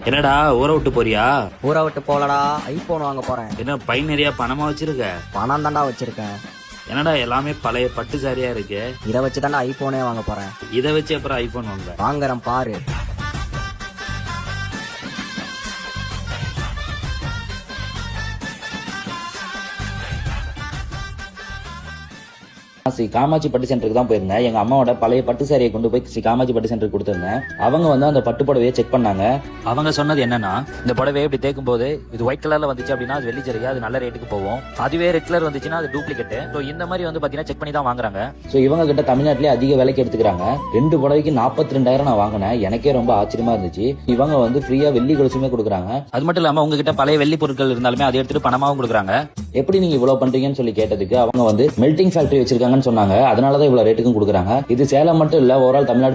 என்னடா ஊரை விட்டு போறியா? ஊரை விட்டு போலடா, ஐபோன் வாங்க போறேன். என்ன பை நிறைய பணமா வச்சிருக்க? பணம் தாண்டா வச்சிருக்கேன். என்னடா எல்லாமே பழைய பட்டு சாரியா இருக்கு. இதை வச்சு தாண்டா ஐபோனே வாங்க போறேன். இதை வச்சு அப்புறம் ஐபோன் வாங்க. வாங்குறேன் பாரு. ஸ்ரீ காமாட்சி பட்டு சென்டருக்கு தான் போயிருந்தேன். எங்க அம்மாவோட பழைய பட்டு சாரியை கொண்டு போய் ஸ்ரீ காமாட்சி பட்டு சென்டருக்கு கொடுத்திருந்தேன். அவங்க வந்து அந்த பட்டு புடவையை செக் பண்ணாங்க. அவங்க சொன்னது என்னன்னா, இந்த புடவை இப்படி தேக்கும் போது இது ஒயிட் கலர்ல வந்துச்சு அப்படின்னா அது வெள்ளி ஜரிகை, அது நல்ல ரேட்டுக்கு போகும். அதுவே ரெட் கலர் வந்துச்சுன்னா அது டூப்ளிகேட். ஸோ இந்த மாதிரி வந்து பாத்தீங்கன்னா செக் பண்ணி தான் வாங்குறாங்க. ஸோ இவங்க கிட்ட தமிழ்நாட்டிலே அதிக விலைக்கு எடுத்துக்கிறாங்க. 2 புடவைக்கு 42,000 நான் வாங்கினேன். எனக்கே ரொம்ப ஆச்சரியமா இருந்துச்சு. இவங்க வந்து ஃப்ரீயா வெள்ளி கொலுசுமே கொடுக்குறாங்க. அது மட்டும் இல்லாம உங்ககிட்ட பழைய வெள்ளி பொருட்கள் இருந்தாலுமே அதை எடுத்துட்டு பணமாவும் கொடுக்குறாங்க. எப்படி நீங்க இவ்வளவு பண்றீங்கன்னு சொல்லி கேட்டதுக்கு அவங்க வந்து மெல்டிங் ஃபேக்டரி வச்சிருக்காங்கன்னு சொன்னாங்க. அதனாலதான் இவ்வளவு ரேட்டுக்கும் கொடுக்குறாங்க. இது சேலம் மட்டும் இல்ல, ஓவரால் தமிழ்நாடு